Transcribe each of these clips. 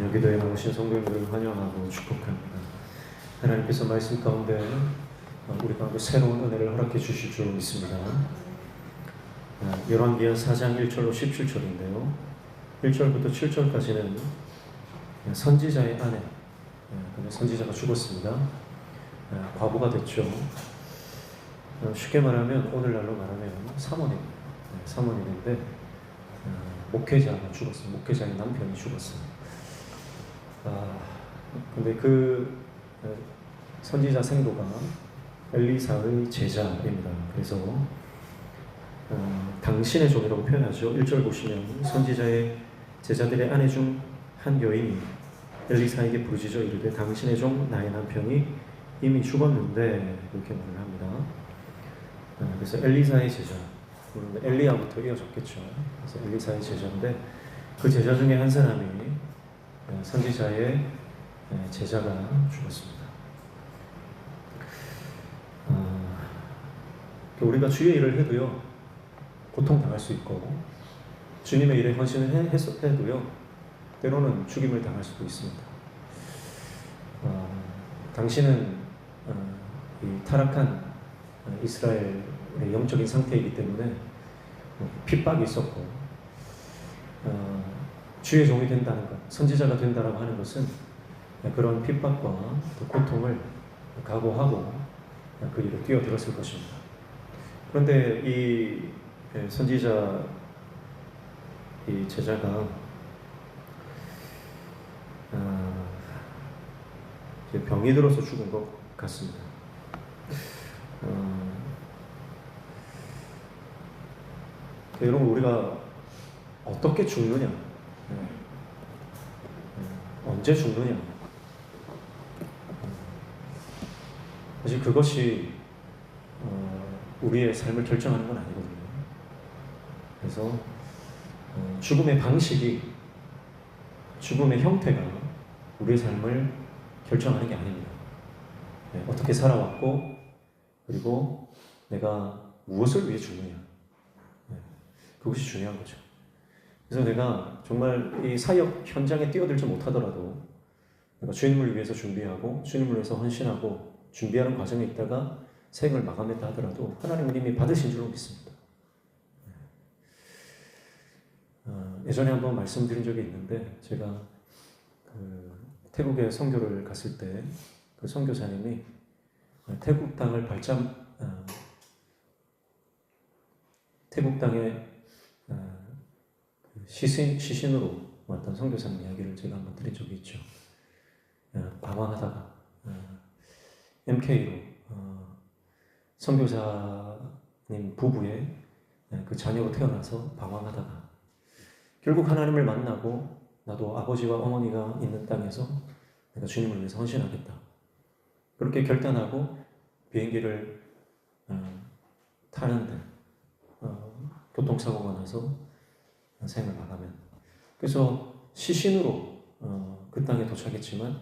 여기도에 나오신 성도님들을 환영하고 축복합니다. 하나님께서 말씀 가운데 우리 가운데 새로운 은혜를 허락해 주실 줄 믿습니다. 열왕기하 4장 1절로 17절인데요. 1절부터 7절까지는 선지자의 아내, 선지자가 죽었습니다. 과부가 됐죠. 쉽게 말하면 오늘날로 말하면 사모님인데 목회자가 죽었어요. 목회자의 남편이 죽었어요. 근데 그 선지자 생도가 엘리사의 제자입니다. 그래서 당신의 종이라고 표현하죠. 1절 보시면 선지자의 제자들의 아내 중 한 여인이 엘리사에게 부르짖어 이르되 당신의 종 나의 남편이 이미 죽었는데 이렇게 말을 합니다. 그래서 엘리사의 제자, 엘리야부터 이어졌겠죠. 그래서 엘리사의 제자인데 그 제자 중에 한 사람이 선지자의 제자가 죽었습니다. 우리가 주의 일을 해도요 고통당할 수 있고 주님의 일에 헌신을 해도요 때로는 죽임을 당할 수도 있습니다. 당신은 이 타락한 이스라엘의 영적인 상태이기 때문에 핍박이 있었고 주의 종이 된다는 것, 선지자가 된다라고 하는 것은 그런 핍박과 고통을 각오하고 그 일을 뛰어들었을 것입니다. 그런데 이 선지자 이 제자가 병이 들어서 죽은 것 같습니다. 여러분 우리가 어떻게 죽느냐, 언제 죽느냐, 사실 그것이 우리의 삶을 결정하는 건 아니거든요. 그래서 죽음의 방식이, 죽음의 형태가 우리의 삶을 결정하는 게 아닙니다. 어떻게 살아왔고 그리고 내가 무엇을 위해 죽느냐, 그것이 중요한 거죠. 그래서 내가 정말 이 사역 현장에 뛰어들지 못하더라도 내가 주님을 위해서 준비하고 주님을 위해서 헌신하고 준비하는 과정에 있다가 생을 마감했다 하더라도 하나님은 이미 받으신 줄로 믿습니다. 예전에 한번 말씀드린 적이 있는데 제가 태국에 선교를 갔을 때 그 선교사님이 태국 땅을 태국 땅에 시신으로 왔던 선교사님 이야기를 제가 한번 드린 적이 있죠. 방황하다가 MK로 선교사님 부부의 그 자녀로 태어나서 방황하다가 결국 하나님을 만나고 나도 아버지와 어머니가 있는 땅에서 내가 주님을 위해서 헌신하겠다. 그렇게 결단하고 비행기를 타는데 교통사고가 나서 생을 마감한. 그래서 시신으로 그 땅에 도착했지만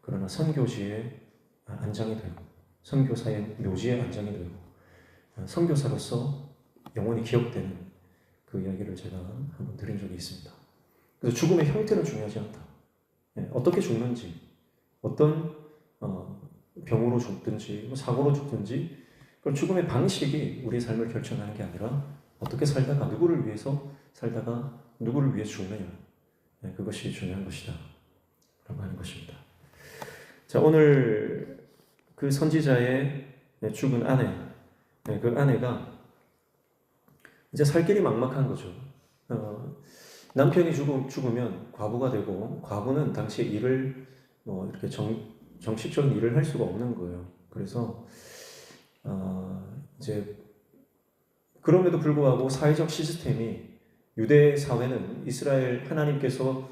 그러나 선교지에 안장이 되고 선교사의 묘지에 안장이 되고 선교사로서 영원히 기억되는 그 이야기를 제가 한번 드린 적이 있습니다. 그래서 죽음의 형태는 중요하지 않다. 어떻게 죽는지, 어떤 병으로 죽든지 사고로 죽든지 그런 죽음의 방식이 우리의 삶을 결정하는 게 아니라 어떻게 살다가 누구를 위해서 살다가 누구를 위해 죽느냐, 그것이 중요한 것이다 라고 하는 것입니다. 자, 오늘 그 선지자의 죽은 아내, 그 아내가 이제 살 길이 막막한 거죠. 남편이 죽으면 과부가 되고 과부는 당시 일을 이렇게 정식적인 일을 할 수가 없는 거예요. 그래서 이제 그럼에도 불구하고 사회적 시스템이 유대 사회는 이스라엘 하나님께서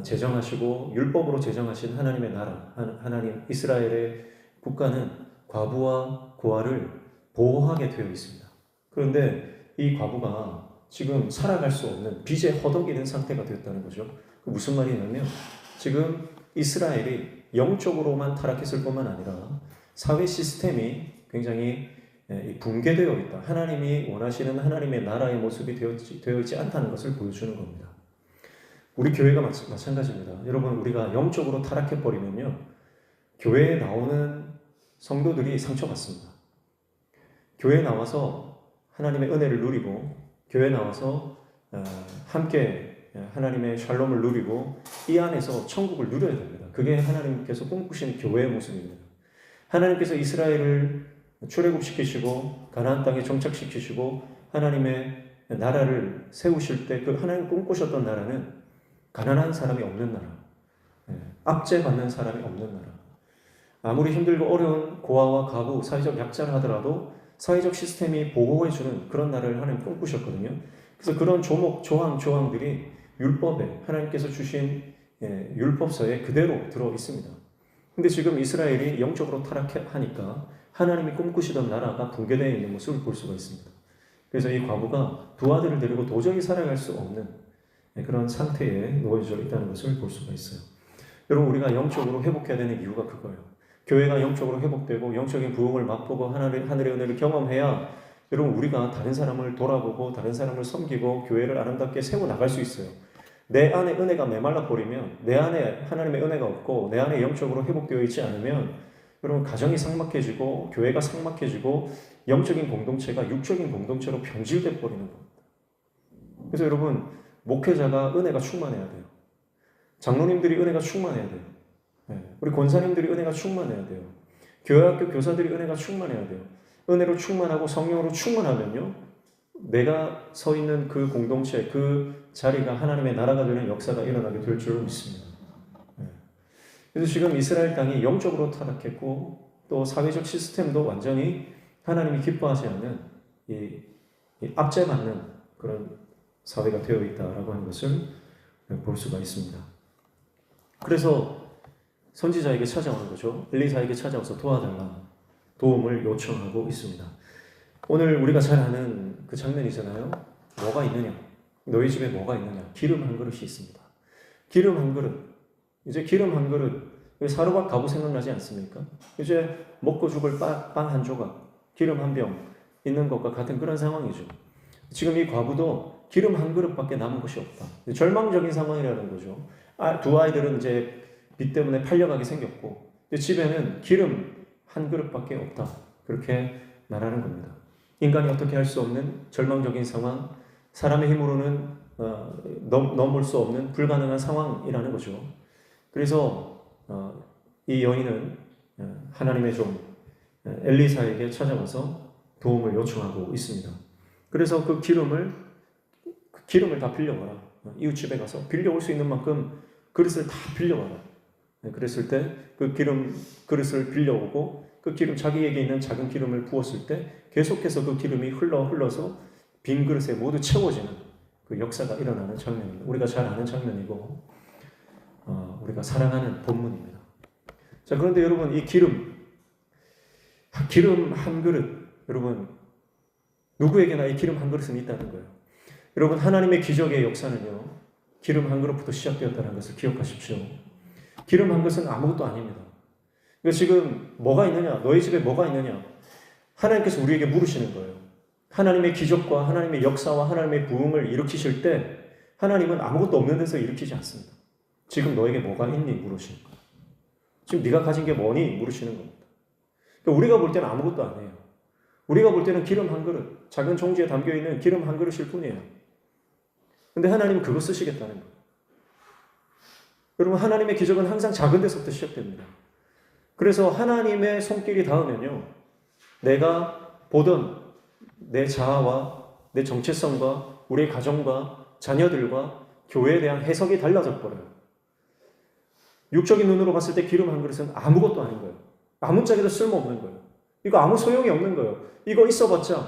제정하시고 율법으로 제정하신 하나님의 나라, 하나님 이스라엘의 국가는 과부와 고아를 보호하게 되어 있습니다. 그런데 이 과부가 지금 살아갈 수 없는 빚에 허덕이는 상태가 되었다는 거죠. 무슨 말이냐면 지금 이스라엘이 영적으로만 타락했을 뿐만 아니라 사회 시스템이 굉장히 붕괴되어 있다. 하나님이 원하시는 하나님의 나라의 모습이 되어 있지 않다는 것을 보여주는 겁니다. 우리 교회가 마찬가지입니다. 여러분, 우리가 영적으로 타락해버리면요, 교회에 나오는 성도들이 상처받습니다. 교회에 나와서 하나님의 은혜를 누리고, 교회에 나와서 함께 하나님의 샬롬을 누리고, 이 안에서 천국을 누려야 됩니다. 그게 하나님께서 꿈꾸시는 교회의 모습입니다. 하나님께서 이스라엘을 출애굽시키시고 가나안 땅에 정착시키시고 하나님의 나라를 세우실 때 그 하나님 꿈꾸셨던 나라는 가난한 사람이 없는 나라, 압제받는 사람이 없는 나라, 아무리 힘들고 어려운 고아와 가부, 사회적 약자를 하더라도 사회적 시스템이 보호해주는 그런 나라를 하나님 꿈꾸셨거든요. 그래서 그런 조항들이 율법에, 하나님께서 주신 율법서에 그대로 들어 있습니다. 근데 지금 이스라엘이 영적으로 타락하니까 하나님이 꿈꾸시던 나라가 붕괴되어 있는 모습을 볼 수가 있습니다. 그래서 이 과부가 두 아들을 데리고 도저히 살아갈 수 없는 그런 상태에 놓여져 있다는 것을 볼 수가 있어요. 여러분, 우리가 영적으로 회복해야 되는 이유가 그거예요. 교회가 영적으로 회복되고 영적인 부흥을 맛보고 하늘의 은혜를 경험해야 여러분, 우리가 다른 사람을 돌아보고 다른 사람을 섬기고 교회를 아름답게 세워나갈 수 있어요. 내 안에 은혜가 메말라 버리면, 내 안에 하나님의 은혜가 없고 내 안에 영적으로 회복되어 있지 않으면 여러분, 가정이 삭막해지고 교회가 삭막해지고 영적인 공동체가 육적인 공동체로 변질돼 버리는 겁니다. 그래서 여러분, 목회자가 은혜가 충만해야 돼요. 장로님들이 은혜가 충만해야 돼요. 우리 권사님들이 은혜가 충만해야 돼요. 교회학교 교사들이 은혜가 충만해야 돼요. 은혜로 충만하고 성령으로 충만하면요, 내가 서 있는 그 공동체, 그 자리가 하나님의 나라가 되는 역사가 일어나게 될 줄 믿습니다. 그래서 지금 이스라엘 땅이 영적으로 타락했고 또 사회적 시스템도 완전히 하나님이 기뻐하지 않는 이 압제받는 그런 사회가 되어 있다라고 하는 것을 볼 수가 있습니다. 그래서 선지자에게 찾아오는 거죠. 엘리사에게 찾아와서 도와달라, 도움을 요청하고 있습니다. 오늘 우리가 잘 아는 그 장면이잖아요. 뭐가 있느냐? 너희 집에 뭐가 있느냐? 기름 한 그릇이 있습니다. 기름 한 그릇. 이제 기름 한 그릇. 사르밧 가부 생각나지 않습니까? 이제 먹고 죽을 빵 한 조각, 기름 한 병 있는 것과 같은 그런 상황이죠. 지금 이 과부도 기름 한 그릇밖에 남은 것이 없다. 절망적인 상황이라는 거죠. 두 아이들은 이제 빚 때문에 팔려가게 생겼고, 집에는 기름 한 그릇밖에 없다. 그렇게 말하는 겁니다. 인간이 어떻게 할 수 없는 절망적인 상황, 사람의 힘으로는 넘을 수 없는 불가능한 상황이라는 거죠. 그래서 이 여인은 하나님의 종 엘리사에게 찾아와서 도움을 요청하고 있습니다. 그래서 그 기름을 다 빌려와라. 이웃집에 가서 빌려올 수 있는 만큼 그릇을 다 빌려와라. 그랬을 때 그 기름 그릇을 빌려오고 그 기름, 자기에게 있는 작은 기름을 부었을 때 계속해서 그 기름이 흘러서 빈 그릇에 모두 채워지는 그 역사가 일어나는 장면입니다. 우리가 잘 아는 장면이고 우리가 사랑하는 본문입니다. 자, 그런데 여러분, 이 기름 한 그릇, 여러분, 누구에게나 이 기름 한 그릇은 있다는 거예요. 여러분, 하나님의 기적의 역사는요, 기름 한 그릇부터 시작되었다는 것을 기억하십시오. 기름 한 그릇은 아무것도 아닙니다. 그러니까 지금 뭐가 있느냐? 너희 집에 뭐가 있느냐? 하나님께서 우리에게 물으시는 거예요. 하나님의 기적과 하나님의 역사와 하나님의 부흥을 일으키실 때 하나님은 아무것도 없는 데서 일으키지 않습니다. 지금 너에게 뭐가 있니? 물으시는 거예요. 지금 네가 가진 게 뭐니? 물으시는 겁니다. 그러니까 우리가 볼 때는 아무것도 아니에요. 우리가 볼 때는 기름 한 그릇, 작은 종지에 담겨있는 기름 한 그릇일 뿐이에요. 근데 하나님은 그거 쓰시겠다는 거예요. 여러분, 하나님의 기적은 항상 작은 데서부터 시작됩니다. 그래서 하나님의 손길이 닿으면요, 내가 보던 내 자아와 내 정체성과 우리의 가정과 자녀들과 교회에 대한 해석이 달라져 버려요. 육적인 눈으로 봤을 때 기름 한 그릇은 아무것도 아닌 거예요. 아무짝에도 쓸모없는 거예요. 이거 아무 소용이 없는 거예요. 이거 있어봤자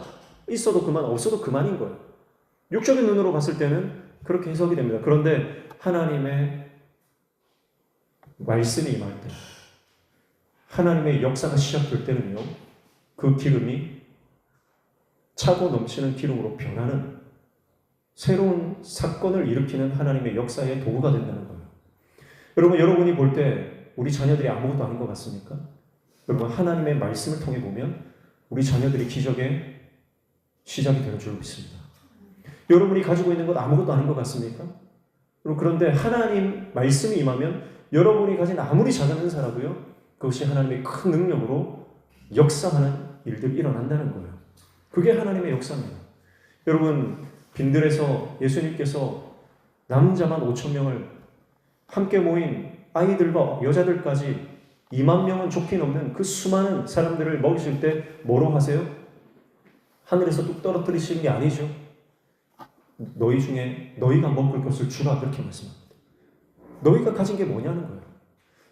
있어도 그만, 없어도 그만인 거예요. 육적인 눈으로 봤을 때는 그렇게 해석이 됩니다. 그런데 하나님의 말씀이 임할 때, 하나님의 역사가 시작될 때는요, 그 기름이 차고 넘치는 기름으로 변하는 새로운 사건을 일으키는 하나님의 역사의 도구가 된다는 거예요. 여러분이 볼 때 우리 자녀들이 아무것도 아닌 것 같습니까? 여러분, 하나님의 말씀을 통해 보면 우리 자녀들이 기적의 시작이 되는 줄 믿습니다. 여러분이 가지고 있는 것 아무것도 아닌 것 같습니까? 그런데 하나님 말씀이 임하면 여러분이 가진 아무리 작은 은사라도요, 그것이 하나님의 큰 능력으로 역사하는 일들이 일어난다는 거예요. 그게 하나님의 역사입니다. 여러분, 빈들에서 예수님께서 남자만 5천 명을 함께 모인 아이들과 여자들까지 2만 명은 좋게 넘는 그 수많은 사람들을 먹이실 때 뭐로 하세요? 하늘에서 뚝 떨어뜨리시는 게 아니죠. 너희 중에 너희가 먹을 것을 주라, 그렇게 말씀합니다. 너희가 가진 게 뭐냐는 거예요.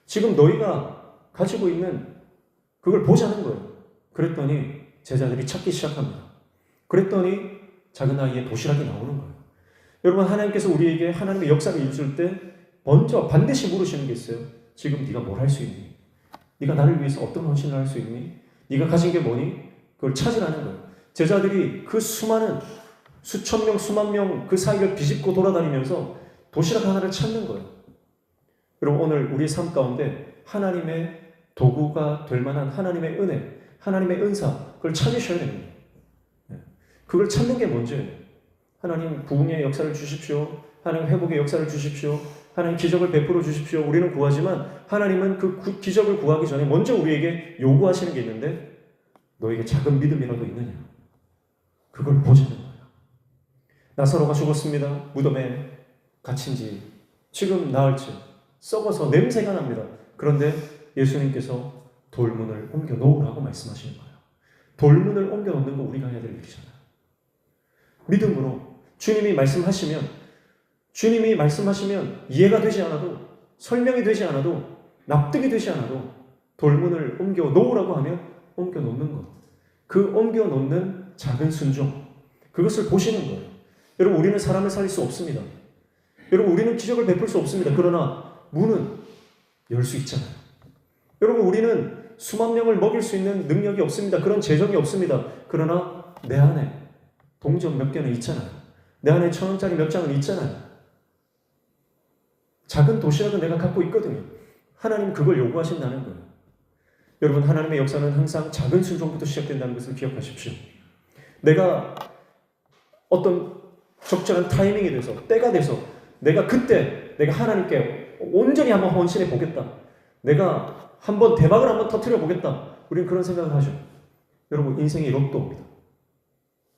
지금 너희가 가지고 있는 그걸 보자는 거예요. 그랬더니 제자들이 찾기 시작합니다. 그랬더니 작은 아이의 도시락이 나오는 거예요. 여러분, 하나님께서 우리에게 하나님의 역사를 이루실 때 먼저 반드시 물으시는 게 있어요. 지금 네가 뭘 할 수 있니? 네가 나를 위해서 어떤 헌신을 할 수 있니? 네가 가진 게 뭐니? 그걸 찾으라는 거예요. 제자들이 그 수많은 수천 명, 수만 명 그 사이를 비집고 돌아다니면서 도시락 하나를 찾는 거예요. 여러분, 오늘 우리 삶 가운데 하나님의 도구가 될 만한 하나님의 은혜, 하나님의 은사, 그걸 찾으셔야 됩니다. 그걸 찾는 게 먼저예요. 하나님 부흥의 역사를 주십시오. 하나님 회복의 역사를 주십시오. 하나님 기적을 베풀어 주십시오. 우리는 구하지만 하나님은 그 기적을 구하기 전에 먼저 우리에게 요구하시는 게 있는데, 너에게 작은 믿음이라도 있느냐? 그걸 보자는 거예요. 나사로가 죽었습니다. 무덤에 갇힌지 지금 나을지 썩어서 냄새가 납니다. 그런데 예수님께서 돌문을 옮겨 놓으라고 말씀하시는 거예요. 돌문을 옮겨 놓는 거 우리가 해야 될 일이잖아요. 믿음으로 주님이 말씀하시면 이해가 되지 않아도, 설명이 되지 않아도, 납득이 되지 않아도 돌문을 옮겨 놓으라고 하면 옮겨 놓는 것. 그 옮겨 놓는 작은 순종, 그것을 보시는 거예요. 여러분, 우리는 사람을 살릴 수 없습니다. 여러분, 우리는 기적을 베풀 수 없습니다. 그러나 문은 열 수 있잖아요. 여러분, 우리는 수만 명을 먹일 수 있는 능력이 없습니다. 그런 재정이 없습니다. 그러나 내 안에 동전 몇 개는 있잖아요. 내 안에 1,000원짜리 몇 장은 있잖아요. 작은 도시락은 내가 갖고 있거든요. 하나님 그걸 요구하신다는 거예요. 여러분, 하나님의 역사는 항상 작은 순종부터 시작된다는 것을 기억하십시오. 내가 어떤 적절한 타이밍이 돼서, 때가 돼서, 내가 그때 내가 하나님께 온전히 한번 헌신해 보겠다. 내가 한번 대박을 한번 터뜨려 보겠다. 우리는 그런 생각을 하죠. 여러분, 인생이 로또입니다.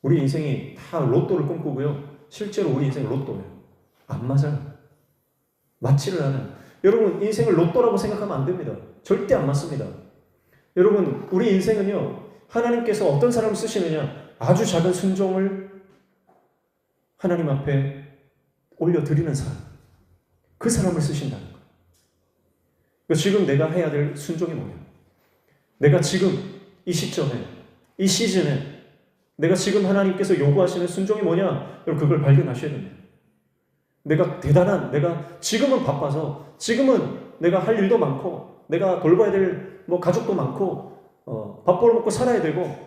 우리 인생이 다 로또를 꿈꾸고요. 실제로 우리 인생은 로또예요. 안 맞아요. 맞지를 않아요. 여러분, 인생을 로또라고 생각하면 안 됩니다. 절대 안 맞습니다. 여러분, 우리 인생은요, 하나님께서 어떤 사람을 쓰시느냐, 아주 작은 순종을 하나님 앞에 올려드리는 사람, 그 사람을 쓰신다는 거예요. 지금 내가 해야 될 순종이 뭐냐? 내가 지금 이 시점에, 이 시즌에 내가 지금 하나님께서 요구하시는 순종이 뭐냐? 여러분, 그걸 발견하셔야 됩니다. 내가 지금은 바빠서, 지금은 내가 할 일도 많고, 내가 돌봐야 될 가족도 많고, 밥 벌어먹고 살아야 되고,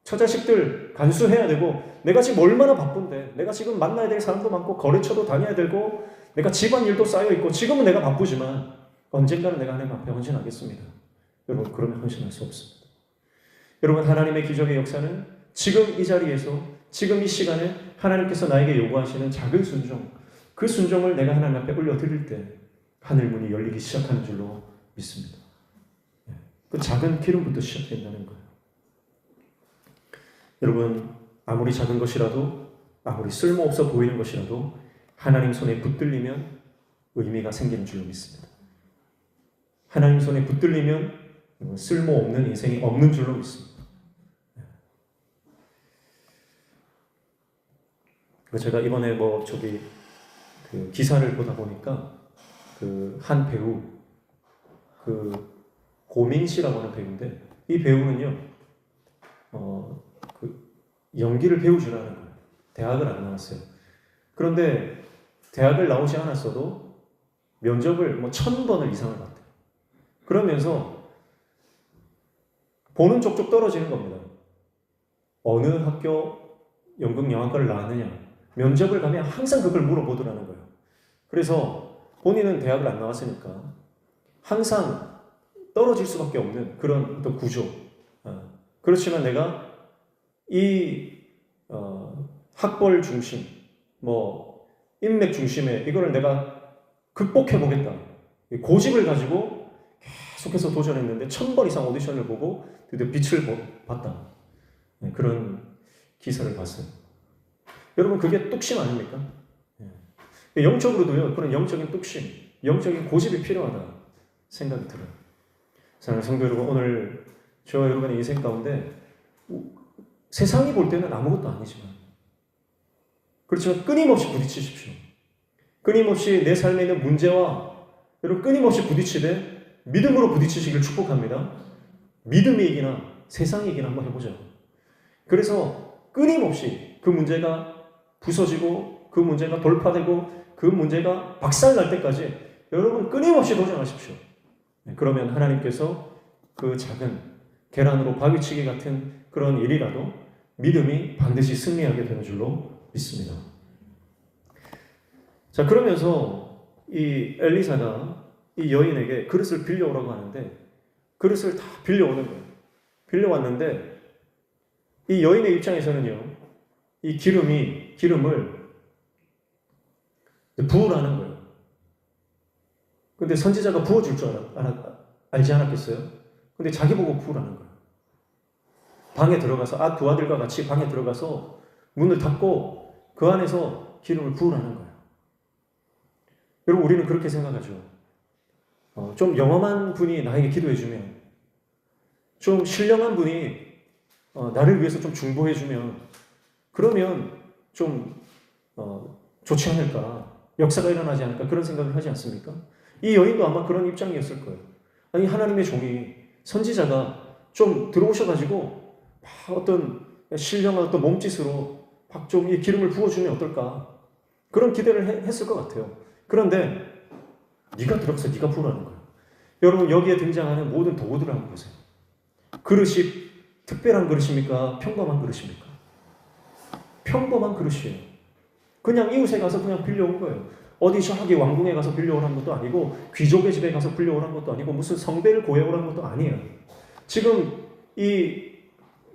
처자식들 간수해야 되고, 내가 지금 얼마나 바쁜데, 내가 지금 만나야 될 사람도 많고, 거래처도 다녀야 되고, 내가 집안일도 쌓여있고, 지금은 내가 바쁘지만 언젠가는 내가 하나님 앞에 헌신하겠습니다. 여러분, 그러면 헌신할 수 없습니다. 여러분, 하나님의 기적의 역사는 지금 이 자리에서, 지금 이 시간에 하나님께서 나에게 요구하시는 작은 순종, 그 순종을 내가 하나님 앞에 올려드릴 때 하늘문이 열리기 시작하는 줄로 믿습니다. 그 작은 기름부터 시작된다는 거예요. 여러분, 아무리 작은 것이라도, 아무리 쓸모없어 보이는 것이라도 하나님 손에 붙들리면 의미가 생기는 줄로 믿습니다. 하나님 손에 붙들리면 쓸모없는 인생이 없는 줄로 믿습니다. 제가 이번에 그 기사를 보다 보니까 그 한 배우, 그 고민 씨라고 하는 배우인데, 이 배우는요, 그 연기를 배우주라는 거예요. 대학을 안 나왔어요. 그런데 대학을 나오지 않았어도 면접을 1,000번을 이상을 봤대요. 그러면서 보는 족족 떨어지는 겁니다. 어느 학교 연극영화과를 나왔느냐, 면접을 가면 항상 그걸 물어보더라는 거예요. 그래서 본인은 대학을 안 나왔으니까 항상 떨어질 수밖에 없는 그런 어떤 구조. 그렇지만 내가 이 학벌 중심, 인맥 중심에 이거를 내가 극복해보겠다. 고집을 가지고 계속해서 도전했는데 1000번 이상 오디션을 보고 드디어 빛을 봤다. 그런 기사를 봤어요. 여러분 그게 뚝심 아닙니까? 영적으로도요. 그런 영적인 뚝심, 영적인 고집이 필요하다 생각이 들어요. 사랑하는 성도 여러분, 오늘 저와 여러분의 인생 가운데 세상이 볼 때는 아무것도 아니지만 그렇지만 끊임없이 부딪히십시오. 끊임없이 내 삶에 있는 문제와 여러분 끊임없이 부딪히되 믿음으로 부딪히시길 축복합니다. 믿음이 이기나 세상이 이기나 한번 해보죠. 그래서 끊임없이 그 문제가 부서지고 그 문제가 돌파되고 그 문제가 박살날 때까지 여러분 끊임없이 도전하십시오. 그러면 하나님께서 그 작은 계란으로 바위치기 같은 그런 일이라도 믿음이 반드시 승리하게 되는 줄로 믿습니다. 자, 그러면서 이 엘리사가 이 여인에게 그릇을 빌려오라고 하는데 그릇을 다 빌려오는 거예요. 빌려왔는데 이 여인의 입장에서는요, 이 기름을 부으라는 거예요. 근데 선지자가 부어줄 줄 알지 않았겠어요? 근데 자기 보고 부으라는 거예요. 방에 들어가서 두 아들과 같이 방에 들어가서 문을 닫고 그 안에서 기름을 부으라는 거예요. 여러분 우리는 그렇게 생각하죠. 좀 영험한 분이 나에게 기도해주면, 좀 신령한 분이 나를 위해서 좀 중보해주면, 그러면 좀 좋지 않을까, 역사가 일어나지 않을까, 그런 생각을 하지 않습니까? 이 여인도 아마 그런 입장이었을 거예요. 아니 하나님의 종이, 선지자가 좀 들어오셔가지고 어떤 신령한 어떤 몸짓으로 좀 이 기름을 부어주면 어떨까, 그런 기대를 했을 것 같아요. 그런데 네가 들어가서 네가 부으라는 거예요. 여러분 여기에 등장하는 모든 도구들을 한번 보세요. 그릇이 특별한 그릇입니까? 평범한 그릇입니까? 평범한 그릇이에요. 그냥 이웃에 가서 그냥 빌려온 거예요. 어디 저기 왕궁에 가서 빌려오란 것도 아니고 귀족의 집에 가서 빌려오란 것도 아니고 무슨 성배를 구해오란 것도 아니에요. 지금 이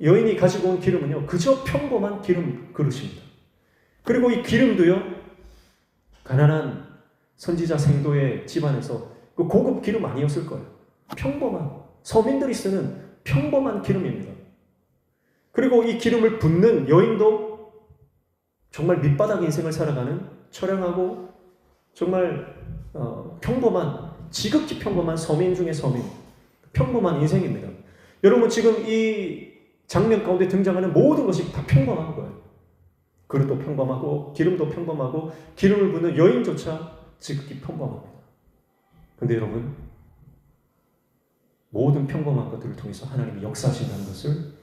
여인이 가지고 온 기름은요, 그저 평범한 기름 그릇입니다. 그리고 이 기름도요, 가난한 선지자 생도의 집안에서 그 고급 기름 아니었을 거예요. 평범한 서민들이 쓰는 평범한 기름입니다. 그리고 이 기름을 붓는 여인도 정말 밑바닥 인생을 살아가는 처량하고 정말 평범한, 지극히 평범한 서민 중의 서민, 평범한 인생입니다. 여러분 지금 이 장면 가운데 등장하는 모든 것이 다 평범한 거예요. 그릇도 평범하고 기름도 평범하고 기름을 붓는 여인조차 지극히 평범합니다. 근데 여러분 모든 평범한 것들을 통해서 하나님이 역사하신다는 것을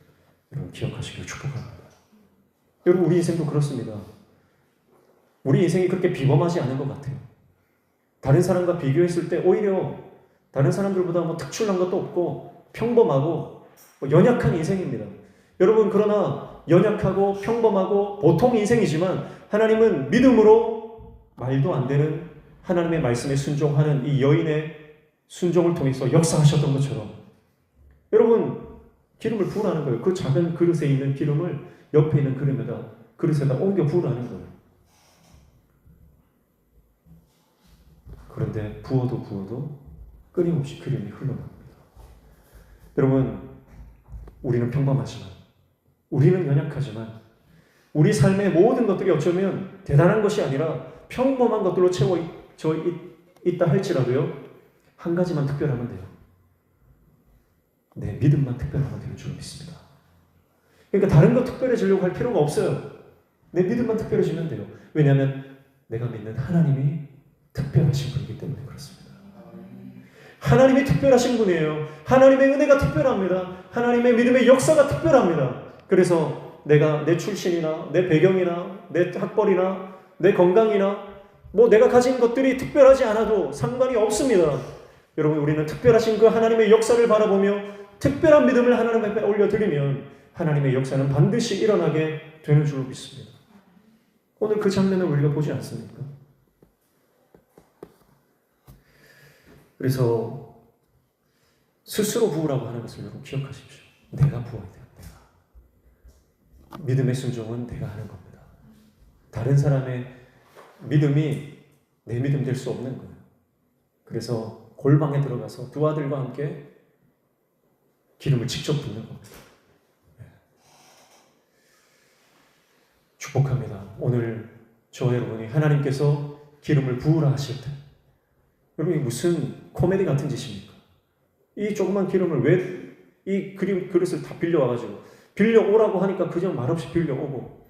여러분 기억하시길 축복합니다. 여러분 우리 인생도 그렇습니다. 우리 인생이 그렇게 비범하지 않은 것 같아요. 다른 사람과 비교했을 때 오히려 다른 사람들보다 특출난 것도 없고 평범하고 연약한 인생입니다. 여러분 그러나 연약하고 평범하고 보통 인생이지만 하나님은 믿음으로 말도 안 되는 하나님의 말씀에 순종하는 이 여인의 순종을 통해서 역사하셨던 것처럼 여러분 기름을 부으라는 거예요. 그 작은 그릇에 있는 기름을 옆에 있는 그릇에다 옮겨 부으라는 거예요. 그런데 부어도 끊임없이 기름이 흘러납니다. 여러분 우리는 평범하지만, 우리는 연약하지만, 우리 삶의 모든 것들이 어쩌면 대단한 것이 아니라 평범한 것들로 채워져 있다 할지라도요, 한 가지만 특별하면 돼요. 내 믿음만 특별하면 되는 줄 믿습니다. 그러니까 다른 거 특별해지려고 할 필요가 없어요. 내 믿음만 특별해지면 돼요. 왜냐하면 내가 믿는 하나님이 특별하신 분이기 때문에 그렇습니다. 하나님이 특별하신 분이에요. 하나님의 은혜가 특별합니다. 하나님의 믿음의 역사가 특별합니다. 그래서 내가 내 출신이나 내 배경이나 내 학벌이나 내 건강이나 내가 가진 것들이 특별하지 않아도 상관이 없습니다. 여러분 우리는 특별하신 그 하나님의 역사를 바라보며 특별한 믿음을 하나님 앞에 올려드리면 하나님의 역사는 반드시 일어나게 되는 줄 믿습니다. 오늘 그 장면을 우리가 보지 않습니까? 그래서 스스로 부으라고 하는 것을 여러분 기억하십시오. 내가 부어야 돼요. 내가. 믿음의 순종은 내가 하는 겁니다. 다른 사람의 믿음이 내 믿음 될 수 없는 거예요. 그래서 골방에 들어가서 두 아들과 함께 기름을 직접 붓는 겁니다. 축복합니다. 오늘 저와 여러분이 하나님께서 기름을 부으라 하실 때, 여러분 이게 무슨 코미디 같은 짓입니까? 이 조그만 기름을 왜 이 그릇을 다 빌려와가지고 빌려오라고 하니까 그냥 말없이 빌려오고,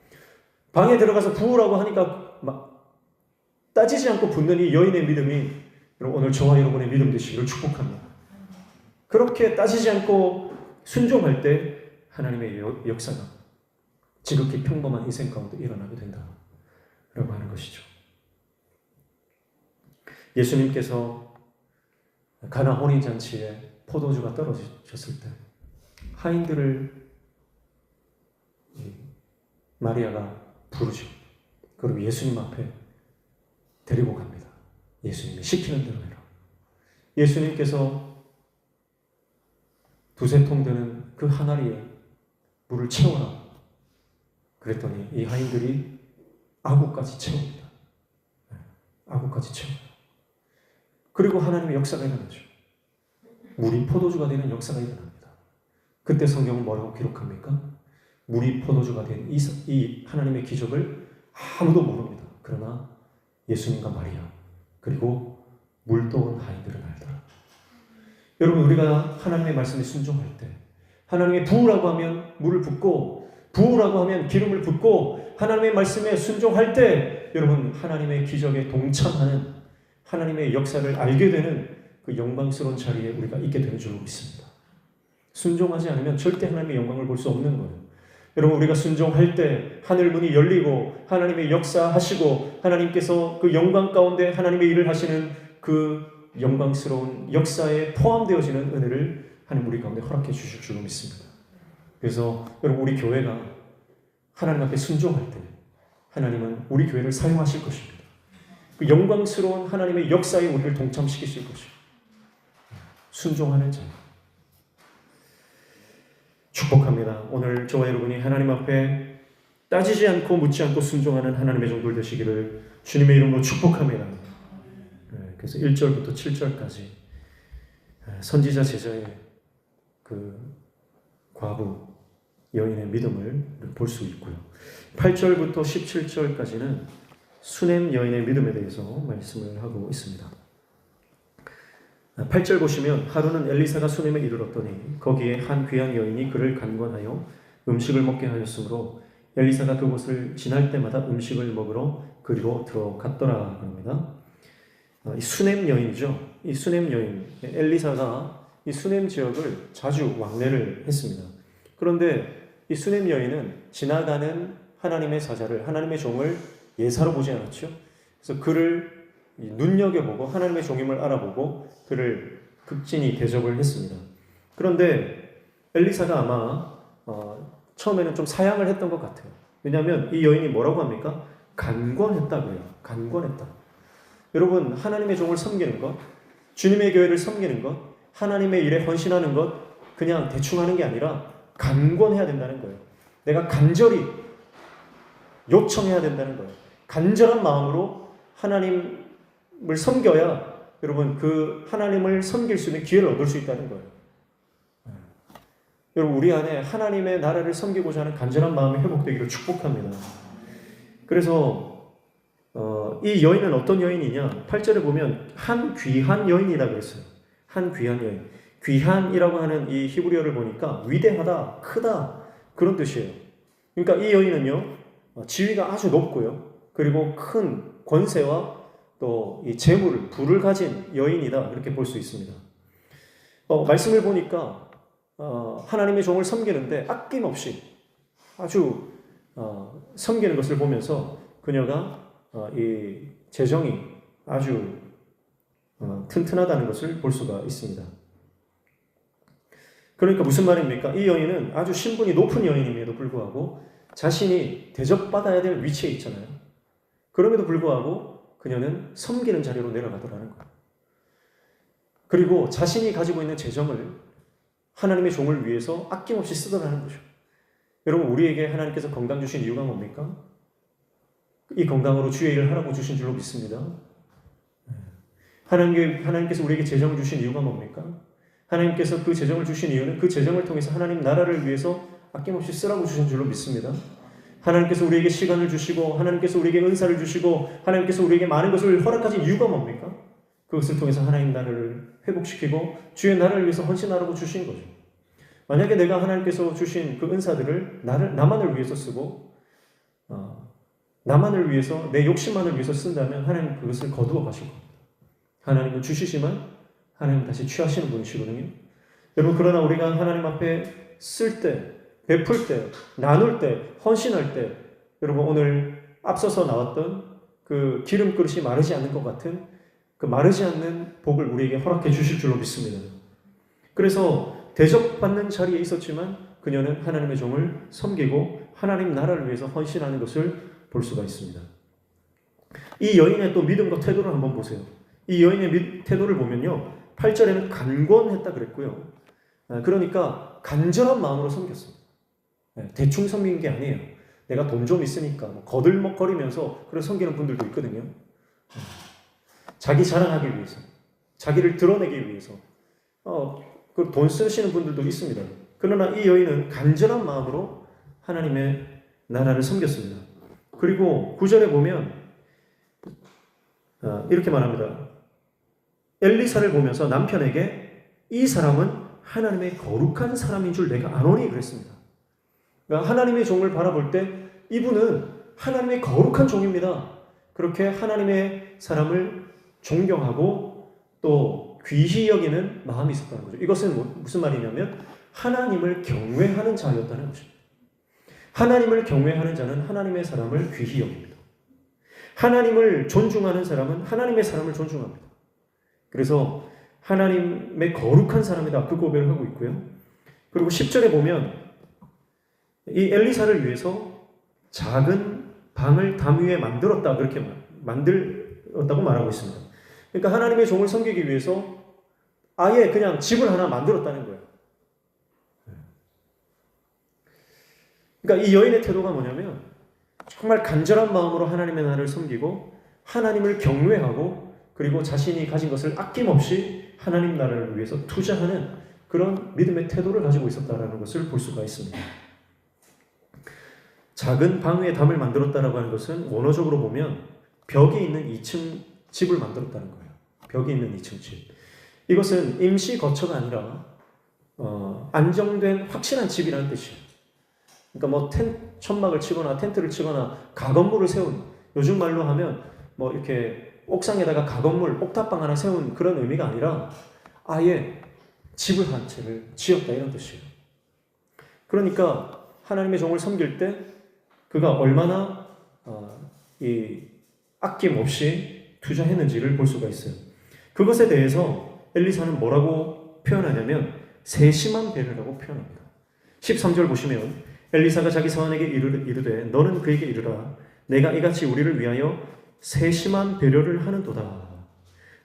방에 들어가서 부으라고 하니까 막 따지지 않고 붓는 이 여인의 믿음이 오늘 저와 여러분의 믿음 되시기를 축복합니다. 그렇게 따지지 않고 순종할 때 하나님의 역사가 지극히 평범한 인생 가운데 일어나게 된다라고 하는 것이죠. 예수님께서 가나 혼인잔치에 포도주가 떨어졌을 때 하인들을 마리아가 부르죠. 그리고 예수님 앞에 데리고 갑니다. 예수님이 시키는 대로 해라. 예수님께서 두세 통 되는 그 항아리에 물을 채워라. 그랬더니 이 하인들이 아구까지 채웁니다. 아구까지 채워요. 그리고 하나님의 역사가 일어나죠. 물이 포도주가 되는 역사가 일어납니다. 그때 성경은 뭐라고 기록합니까? 물이 포도주가 된 이 하나님의 기적을 아무도 모릅니다. 그러나 예수님과 마리아 그리고 물 떠온 하인들은 알더라. 여러분, 우리가 하나님의 말씀에 순종할 때 하나님의 부으라고 하면 물을 붓고, 부으라고 하면 기름을 붓고, 하나님의 말씀에 순종할 때 여러분 하나님의 기적에 동참하는, 하나님의 역사를 알게 되는 그 영광스러운 자리에 우리가 있게 되는 줄 믿습니다. 순종하지 않으면 절대 하나님의 영광을 볼 수 없는 거예요. 여러분, 우리가 순종할 때 하늘 문이 열리고 하나님의 역사하시고 하나님께서 그 영광 가운데 하나님의 일을 하시는 그 영광스러운 역사에 포함되어지는 은혜를 하나님 우리 가운데 허락해 주실 줄 믿습니다. 그래서 여러분, 우리 교회가 하나님 앞에 순종할 때 하나님은 우리 교회를 사용하실 것입니다. 그 영광스러운 하나님의 역사에 우리를 동참시키실 것입니다. 순종하는 자. 축복합니다. 오늘 저와 여러분이 하나님 앞에 따지지 않고 묻지 않고 순종하는 하나님의 종들 되시기를 주님의 이름으로 축복합니다. 그래서 1절부터 7절까지 선지자 제자의 그 과부 여인의 믿음을 볼 수 있고요. 8절부터 17절까지는 수넴 여인의 믿음에 대해서 말씀을 하고 있습니다. 8절 보시면, 하루는 엘리사가 수넴에 이르렀더니 거기에 한 귀한 여인이 그를 간관하여 음식을 먹게 하였으므로 엘리사가 그곳을 지날 때마다 음식을 먹으러 그리로 들어갔더라 합니다. 이 수넴 여인이죠. 이 수넴 여인, 엘리사가 이 수넴 지역을 자주 왕래를 했습니다. 그런데 이 수넴 여인은 지나가는 하나님의 사자를, 하나님의 종을 예사로 보지 않았죠. 그래서 그를 눈여겨보고 하나님의 종임을 알아보고 그를 극진히 대접을 했습니다. 그런데 엘리사가 아마 처음에는 좀 사양을 했던 것 같아요. 왜냐하면 이 여인이 뭐라고 합니까? 간권했다고요. 간권했다. 여러분, 하나님의 종을 섬기는 것, 주님의 교회를 섬기는 것, 하나님의 일에 헌신하는 것, 그냥 대충 하는 게 아니라 간권해야 된다는 거예요. 내가 간절히 요청해야 된다는 거예요. 간절한 마음으로 하나님을 섬겨야 여러분 그 하나님을 섬길 수 있는 기회를 얻을 수 있다는 거예요. 여러분, 우리 안에 하나님의 나라를 섬기고자 하는 간절한 마음이 회복되기를 축복합니다. 그래서 이 여인은 어떤 여인이냐? 8절에 보면 한 귀한 여인이다 그랬어요. 한 귀한 여인. 귀한이라고 하는 이 히브리어를 보니까 위대하다, 크다 그런 뜻이에요. 그러니까 이 여인은요, 지위가 아주 높고요, 그리고 큰 권세와 또 이 재물을, 부를 가진 여인이다 이렇게 볼 수 있습니다. 말씀을 보니까 하나님의 종을 섬기는데 아낌없이 아주 섬기는 것을 보면서 그녀가 이 재정이 아주 튼튼하다는 것을 볼 수가 있습니다. 그러니까 무슨 말입니까? 이 여인은 아주 신분이 높은 여인임에도 불구하고 자신이 대접받아야 될 위치에 있잖아요. 그럼에도 불구하고 그녀는 섬기는 자리로 내려가더라는 거예요. 그리고 자신이 가지고 있는 재정을 하나님의 종을 위해서 아낌없이 쓰더라는 거죠. 여러분, 우리에게 하나님께서 건강 주신 이유가 뭡니까? 이 건강으로 주의 일을 하라고 주신 줄로 믿습니다. 하나님께서 우리에게 재정을 주신 이유가 뭡니까? 하나님께서 그 재정을 주신 이유는 그 재정을 통해서 하나님 나라를 위해서 아낌없이 쓰라고 주신 줄로 믿습니다. 하나님께서 우리에게 시간을 주시고 하나님께서 우리에게 은사를 주시고 하나님께서 우리에게 많은 것을 허락하신 이유가 뭡니까? 그것을 통해서 하나님 나라를 회복시키고 주의 나라를 위해서 헌신하라고 주신 거죠. 만약에 내가 하나님께서 주신 그 은사들을 나만을 위해서 쓰고 나만을 위해서 내 욕심만을 위해서 쓴다면 하나님 그것을 거두어 가실 겁니다. 하나님은 주시지만 하나님은 다시 취하시는 분이시거든요. 여러분 그러나 우리가 하나님 앞에 쓸 때, 베풀 때, 나눌 때, 헌신할 때 여러분 오늘 앞서서 나왔던 그 기름그릇이 마르지 않는 것 같은 그 마르지 않는 복을 우리에게 허락해 주실 줄로 믿습니다. 그래서 대접받는 자리에 있었지만 그녀는 하나님의 종을 섬기고 하나님 나라를 위해서 헌신하는 것을 볼 수가 있습니다. 이 여인의 또 믿음과 태도를 한번 보세요. 이 여인의 태도를 보면요. 8절에는 간권했다 그랬고요. 그러니까 간절한 마음으로 섬겼습니다. 대충 섬긴 게 아니에요. 내가 돈 좀 있으니까 거들먹거리면서 그런 섬기는 분들도 있거든요. 자기 자랑하기 위해서, 자기를 드러내기 위해서 그 돈 쓰시는 분들도 있습니다. 그러나 이 여인은 간절한 마음으로 하나님의 나라를 섬겼습니다. 그리고 9절에 보면 이렇게 말합니다. 엘리사를 보면서 남편에게 이 사람은 하나님의 거룩한 사람인 줄 내가 아노니 그랬습니다. 그러니까 하나님의 종을 바라볼 때 이분은 하나님의 거룩한 종입니다. 그렇게 하나님의 사람을 존경하고 또 귀히 여기는 마음이 있었다는 거죠. 이것은 무슨 말이냐면 하나님을 경외하는 자였다는 것입니다. 하나님을 경외하는 자는 하나님의 사람을 귀히 여깁니다. 하나님을 존중하는 사람은 하나님의 사람을 존중합니다. 그래서 하나님의 거룩한 사람이다 그 고백을 하고 있고요. 그리고 10절에 보면 이 엘리사를 위해서 작은 방을 담 위에 만들었다 그렇게 만들었다고 말하고 있습니다. 그러니까 하나님의 종을 섬기기 위해서 아예 그냥 집을 하나 만들었다는 거예요. 그러니까 이 여인의 태도가 뭐냐면 정말 간절한 마음으로 하나님의 나라를 섬기고 하나님을 경외하고 그리고 자신이 가진 것을 아낌없이 하나님 나라를 위해서 투자하는 그런 믿음의 태도를 가지고 있었다는 것을 볼 수가 있습니다. 작은 방 위에 담을 만들었다라고 하는 것은 원어적으로 보면 벽이 있는 2층 집을 만들었다는 거예요. 벽이 있는 2층 집. 이것은 임시 거처가 아니라 안정된 확실한 집이라는 뜻이에요. 그러니까 천막을 치거나 텐트를 치거나 가건물을 세운 요즘 말로 하면 이렇게 옥상에다가 가건물 옥탑방 하나 세운 그런 의미가 아니라 아예 집을 한 채를 지었다 이런 뜻이에요. 그러니까 하나님의 종을 섬길 때 그가 얼마나 아낌없이 투자했는지를 볼 수가 있어요. 그것에 대해서 엘리사는 뭐라고 표현하냐면 세심한 배려라고 표현합니다. 13절 보시면 엘리사가 자기 사환에게 이르되 너는 그에게 이르라 내가 이같이 우리를 위하여 세심한 배려를 하는도다.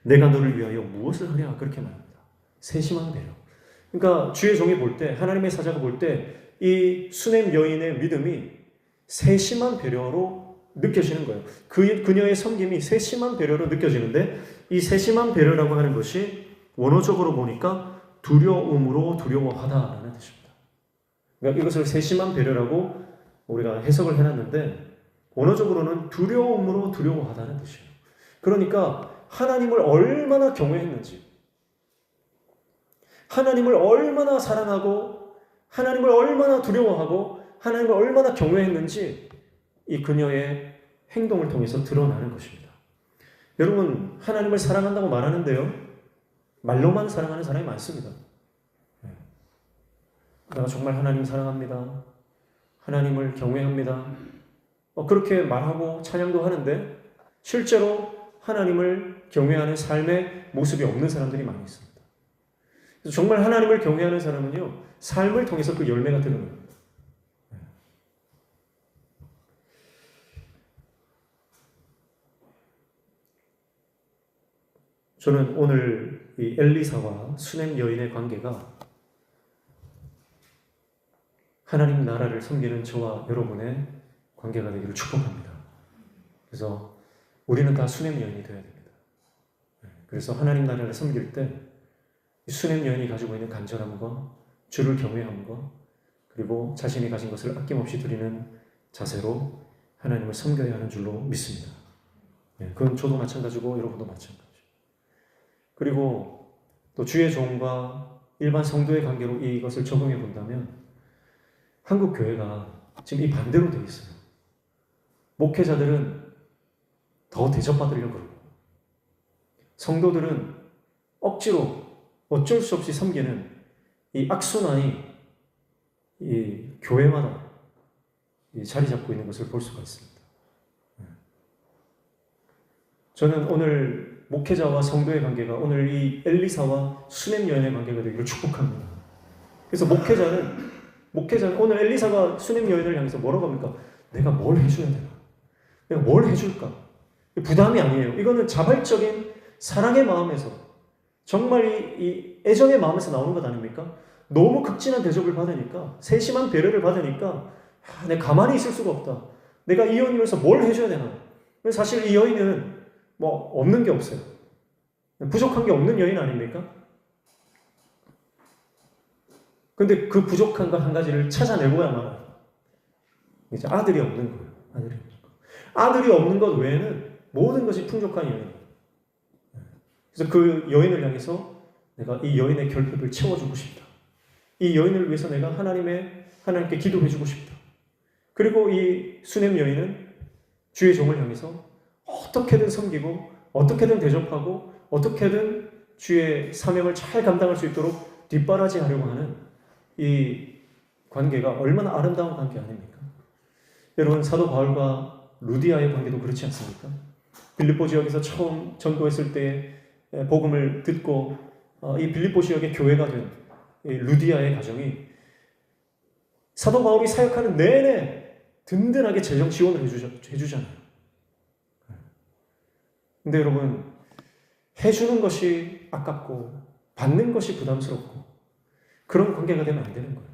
내가 너를 위하여 무엇을 하랴 그렇게 말합니다. 세심한 배려. 그러니까 주의 종이 볼 때 하나님의 사자가 볼 때 이 수넴 여인의 믿음이 세심한 배려로 느껴지는 거예요. 그녀의 섬김이 세심한 배려로 느껴지는데 이 세심한 배려라고 하는 것이 원어적으로 보니까 두려움으로 두려워하다라는 뜻입니다. 그러니까 이것을 세심한 배려라고 우리가 해석을 해놨는데 원어적으로는 두려움으로 두려워하다는 뜻이에요. 그러니까 하나님을 얼마나 경외했는지 하나님을 얼마나 사랑하고 하나님을 얼마나 두려워하고 하나님을 얼마나 경외했는지 이 그녀의 행동을 통해서 드러나는 것입니다. 여러분 하나님을 사랑한다고 말하는데요. 말로만 사랑하는 사람이 많습니다. 내가 정말 하나님 사랑합니다. 하나님을 경외합니다. 그렇게 말하고 찬양도 하는데 실제로 하나님을 경외하는 삶의 모습이 없는 사람들이 많이 있습니다. 그래서 정말 하나님을 경외하는 사람은요. 삶을 통해서 그 열매가 드러납니다. 저는 오늘 이 엘리사와 수넴 여인의 관계가 하나님 나라를 섬기는 저와 여러분의 관계가 되기를 축복합니다. 그래서 우리는 다 수냄 여인이 되어야 됩니다. 그래서 하나님 나라를 섬길 때 수냄 여인이 가지고 있는 간절함과 주를 경외함과 그리고 자신이 가진 것을 아낌없이 드리는 자세로 하나님을 섬겨야 하는 줄로 믿습니다. 그건 저도 마찬가지고 여러분도 마찬가지. 그리고 또 주의 종과 일반 성도의 관계로 이것을 적용해 본다면 한국 교회가 지금 이 반대로 되어 있어요. 목회자들은 더 대접받으려고 그러고 성도들은 억지로 어쩔 수 없이 섬기는 이 악순환이 이 교회마다 자리 잡고 있는 것을 볼 수가 있습니다. 저는 오늘 목회자와 성도의 관계가 오늘 이 엘리사와 수냄 여인의 관계가 되기를 축복합니다. 그래서 목회자는 오늘 엘리사가 수냄 여인을 향해서 뭐라고 합니까? 내가 뭘 해줘야 되나? 내가 뭘 해줄까? 부담이 아니에요. 이거는 자발적인 사랑의 마음에서 정말 이 애정의 마음에서 나오는 것 아닙니까? 너무 극진한 대접을 받으니까 세심한 배려를 받으니까 내가 가만히 있을 수가 없다. 내가 이 여인이면서 뭘 해줘야 되나? 사실 이 여인은 뭐 없는 게 없어요. 부족한 게 없는 여인 아닙니까? 근데 그 부족한 거 한 가지를 찾아내고야만 이제 아들이 없는 거예요. 아들이 없는 것 외에는 모든 것이 풍족한 여인. 그래서 그 여인을 향해서 내가 이 여인의 결핍을 채워주고 싶다. 이 여인을 위해서 내가 하나님께 기도해주고 싶다. 그리고 이 수냄 여인은 주의 종을 향해서 어떻게든 섬기고 어떻게든 대접하고 어떻게든 주의 사명을 잘 감당할 수 있도록 뒷바라지하려고 하는 이 관계가 얼마나 아름다운 관계 아닙니까? 여러분 사도 바울과 루디아의 관계도 그렇지 않습니까? 빌립보 지역에서 처음 전도했을 때 복음을 듣고 이 빌립보 지역의 교회가 된 루디아의 가정이 사도 바울이 사역하는 내내 든든하게 재정 지원을 해주잖아요. 근데 여러분 해주는 것이 아깝고 받는 것이 부담스럽고 그런 관계가 되면 안 되는 거예요.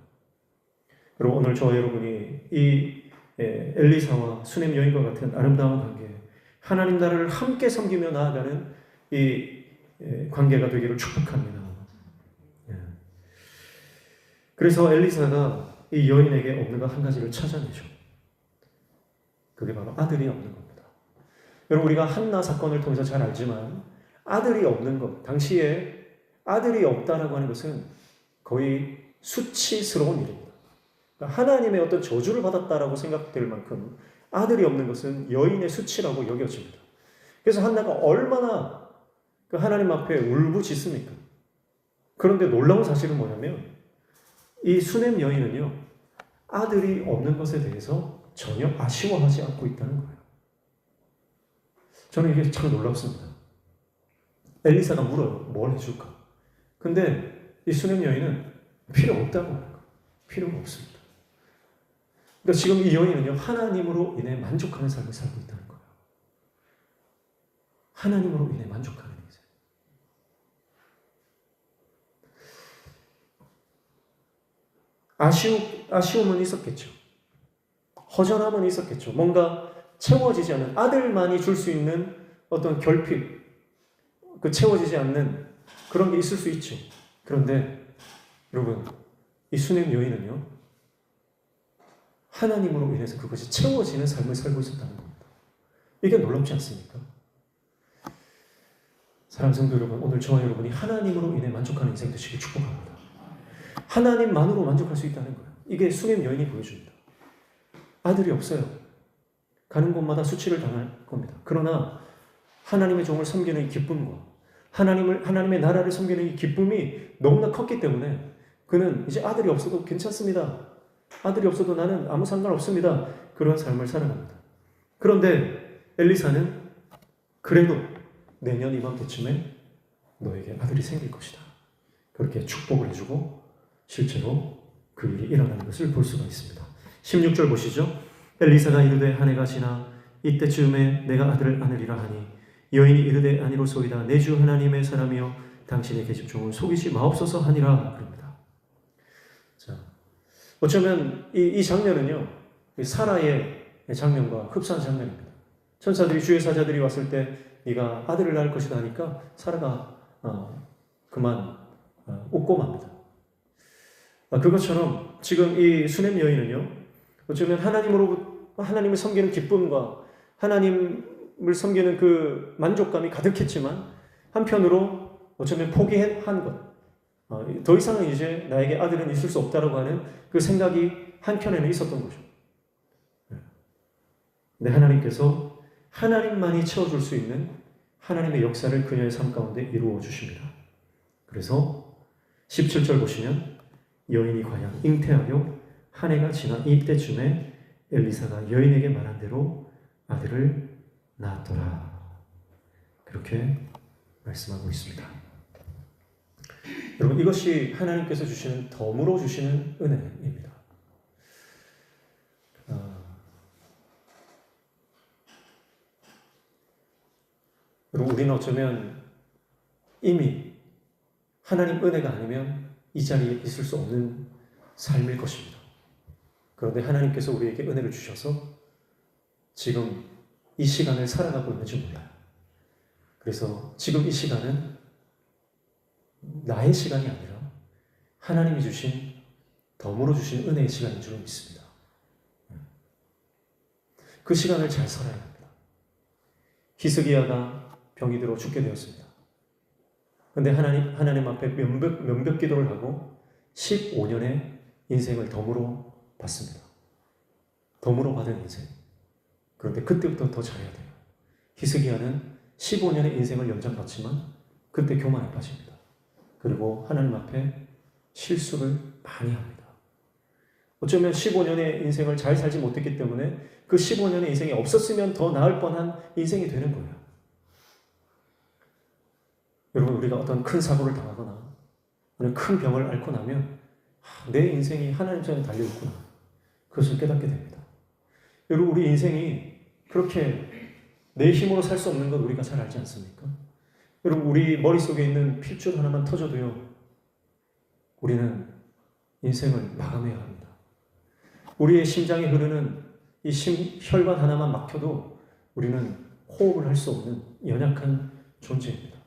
그리고 오늘 저와 여러분이 이 엘리사와 수냄 여인과 같은 아름다운 관계, 하나님 나라를 함께 섬기며 나아가는 이 관계가 되기를 축복합니다. 그래서 엘리사가 이 여인에게 없는 것 한 가지를 찾아내죠. 그게 바로 아들이 없는 겁니다. 여러분 우리가 한나 사건을 통해서 잘 알지만 아들이 없는 것, 당시에 아들이 없다라고 하는 것은 거의 수치스러운 일입니다. 그러니까 하나님의 어떤 저주를 받았다라고 생각될 만큼 아들이 없는 것은 여인의 수치라고 여겨집니다. 그래서 한나가 얼마나 그 하나님 앞에 울부짖습니까? 그런데 놀라운 사실은 뭐냐면 이 수냄 여인은요 아들이 없는 것에 대해서 전혀 아쉬워하지 않고 있다는 거예요. 저는 이게 참 놀랍습니다. 엘리사가 물어요. 뭘 해줄까? 근데 이 수냄 여인은 필요 없다고 합니다. 필요가 없습니다. 그러니까 지금 이 여인은요 하나님으로 인해 만족하는 삶을 살고 있다는 거예요. 하나님으로 인해 만족하는 인생. 아쉬움은 있었겠죠. 허전함은 있었겠죠. 뭔가 채워지지 않는 아들만이 줄 수 있는 어떤 결핍, 그 채워지지 않는 그런 게 있을 수 있죠. 그런데 여러분 이 수냄 여인은요 하나님으로 인해서 그것이 채워지는 삶을 살고 있었다는 겁니다. 이게 놀랍지 않습니까? 사랑하는 성도 여러분, 오늘 저와 여러분이 하나님으로 인해 만족하는 인생 되시길 축복합니다. 하나님만으로 만족할 수 있다는 거예요. 이게 수냄 여인이 보여줍니다. 아들이 없어요. 가는 곳마다 수치를 당할 겁니다. 그러나 하나님의 종을 섬기는 이 기쁨과 하나님의 나라를 섬기는 이 기쁨이 너무나 컸기 때문에 그는 이제 아들이 없어도 괜찮습니다. 아들이 없어도 나는 아무 상관없습니다. 그런 삶을 살아갑니다. 그런데 엘리사는 그래도 내년 이맘때쯤에 너에게 아들이 생길 것이다. 그렇게 축복을 해주고 실제로 그 일이 일어나는 것을 볼 수가 있습니다. 16절 보시죠. 엘리사가 이르되 한 해가 지나 이때쯤에 내가 아들을 안으리라 하니 여인이 이르되 아니로소이다. 내 주 하나님의 사람이여 당신의 계집 종을 속이지 마옵소서 하니라 그럽니다. 자, 어쩌면 이 장면은요 사라의 장면과 흡사한 장면입니다. 천사들이 주의 사자들이 왔을 때 네가 아들을 낳을 것이다 하니까 사라가 그만 웃고 맙니다. 그것처럼 지금 이 수넴 여인은요, 어쩌면 하나님을 섬기는 기쁨과 하나님을 섬기는 그 만족감이 가득했지만 한편으로 어쩌면 포기한 것, 더 이상은 이제 나에게 아들은 있을 수 없다라고 하는 그 생각이 한켠에는 있었던 거죠. 근데 하나님께서 하나님만이 채워줄 수 있는 하나님의 역사를 그녀의 삶 가운데 이루어 주십니다. 그래서 17절 보시면 여인이 과연 잉태하여 한 해가 지난 이때쯤에 엘리사가 여인에게 말한 대로 아들을 낳았더라. 그렇게 말씀하고 있습니다. 여러분, 이것이 하나님께서 주시는 덤으로 주시는 은혜입니다. 여러분, 우리는 어쩌면 이미 하나님 은혜가 아니면 이 자리에 있을 수 없는 삶일 것입니다. 그런데 하나님께서 우리에게 은혜를 주셔서 지금 이 시간을 살아가고 있는지 몰라요. 그래서 지금 이 시간은 나의 시간이 아니라 하나님이 주신 덤으로 주신 은혜의 시간인 줄 믿습니다. 그 시간을 잘 살아야 합니다. 히스기야가 병이 들어 죽게 되었습니다. 그런데 하나님 앞에 면벽 기도를 하고 15년의 인생을 덤으로 받습니다. 덤으로 받은 인생. 그런데 그때부터 더 잘해야 돼요. 히스기야는 15년의 인생을 연장받지만 그때 교만에 빠집니다. 그리고 하나님 앞에 실수를 많이 합니다. 어쩌면 15년의 인생을 잘 살지 못했기 때문에 그 15년의 인생이 없었으면 더 나을 뻔한 인생이 되는 거예요. 여러분, 우리가 어떤 큰 사고를 당하거나 큰 병을 앓고 나면 내 인생이 하나님 전에 달려있구나. 그것을 깨닫게 됩니다. 여러분, 우리 인생이 그렇게 내 힘으로 살 수 없는 건 우리가 잘 알지 않습니까? 여러분, 우리 머릿속에 있는 핏줄 하나만 터져도요, 우리는 인생을 마감해야 합니다. 우리의 심장에 흐르는 이 혈관 하나만 막혀도 우리는 호흡을 할 수 없는 연약한 존재입니다.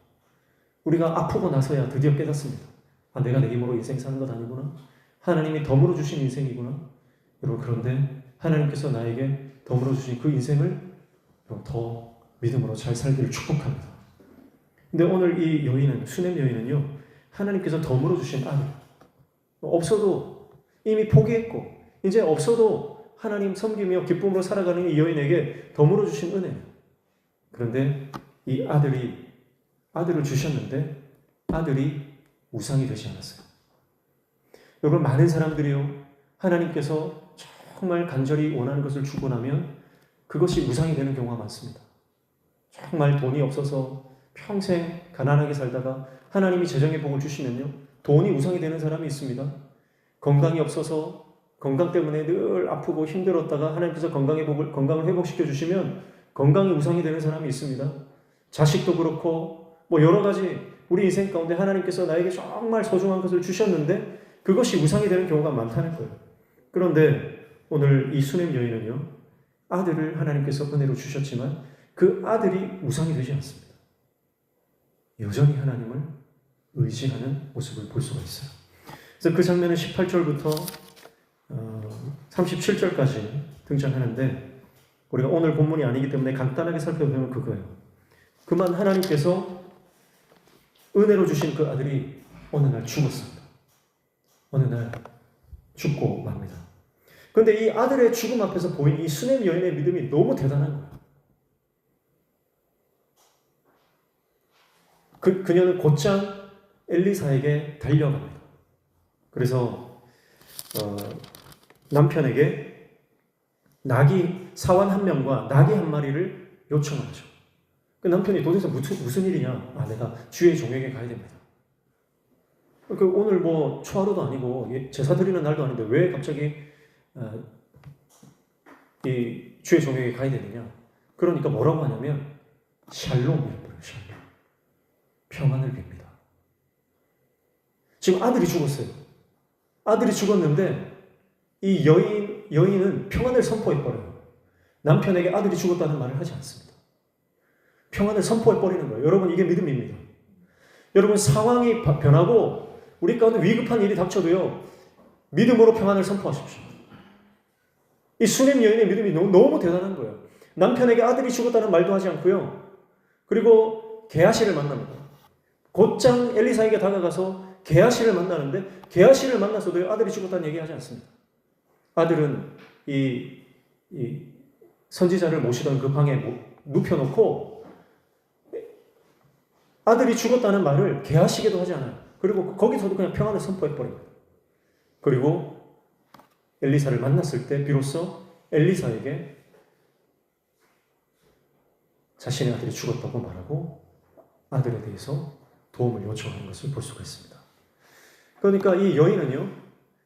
우리가 아프고 나서야 드디어 깨닫습니다. 내가 내 힘으로 인생 사는 것 아니구나. 하나님이 덤으로 주신 인생이구나. 여러분, 그런데 하나님께서 나에게 덤으로 주신 그 인생을 더 믿음으로 잘 살기를 축복합니다. 근데 오늘 이 여인은, 수넴 여인은요, 하나님께서 덤으로 주신 아들, 없어도 이미 포기했고 이제 없어도 하나님 섬기며 기쁨으로 살아가는 이 여인에게 덤으로 주신 은혜예요. 그런데 이 아들을 주셨는데 아들이 우상이 되지 않았어요. 여러분, 많은 사람들이요, 하나님께서 정말 간절히 원하는 것을 주고 나면 그것이 우상이 되는 경우가 많습니다. 정말 돈이 없어서 평생 가난하게 살다가 하나님이 재정의 복을 주시면요, 돈이 우상이 되는 사람이 있습니다. 건강이 없어서 건강 때문에 늘 아프고 힘들었다가 하나님께서 건강을 회복시켜 주시면 건강이 우상이 되는 사람이 있습니다. 자식도 그렇고 여러 가지 우리 인생 가운데 하나님께서 나에게 정말 소중한 것을 주셨는데 그것이 우상이 되는 경우가 많다는 거예요. 그런데 오늘 이 수넴 여인은요, 아들을 하나님께서 은혜로 주셨지만 그 아들이 우상이 되지 않습니다. 여전히 하나님을 의지하는 모습을 볼 수가 있어요. 그래서 그 장면은 18절부터 37절까지 등장하는데 우리가 오늘 본문이 아니기 때문에 간단하게 살펴보면 그거예요. 그만 하나님께서 은혜로 주신 그 아들이 어느 날 죽었습니다. 어느 날 죽고 맙니다. 그런데 이 아들의 죽음 앞에서 보인 이 수넴 여인의 믿음이 너무 대단한 거예요. 그녀는 곧장 엘리사에게 달려갑니다. 그래서 남편에게 사원 한 명과 나귀 한 마리를 요청하죠. 그 남편이 도대체 무슨 일이냐? 내가 주의 종에게 가야 됩니다. 오늘 초하루도 아니고 제사 드리는 날도 아닌데 왜 갑자기 이 주의 종에게 가야 되느냐? 그러니까 뭐라고 하냐면 샬롬이라고 해요. 샬롬. 평안을 빕니다. 지금 아들이 죽었어요. 아들이 죽었는데 이 여인은 평안을 선포해버려요. 남편에게 아들이 죽었다는 말을 하지 않습니다. 평안을 선포해버리는 거예요. 여러분, 이게 믿음입니다. 여러분, 상황이 변하고 우리 가운데 위급한 일이 닥쳐도요, 믿음으로 평안을 선포하십시오. 이 수넴 여인의 믿음이 너무 대단한 거예요. 남편에게 아들이 죽었다는 말도 하지 않고요. 그리고 게하시를 만납니다. 곧장 엘리사에게 다가가서 게하시를 만나는데 게하시를 만나서도 아들이 죽었다는 얘기하지 않습니다. 아들은 이 선지자를 모시던 그 방에 눕혀놓고 아들이 죽었다는 말을 게하시게도 하지 않아요. 그리고 거기서도 그냥 평안을 선포해버립니다. 그리고 엘리사를 만났을 때 비로소 엘리사에게 자신의 아들이 죽었다고 말하고 아들에 대해서 도움을 요청하는 것을 볼 수가 있습니다. 그러니까 이 여인은요,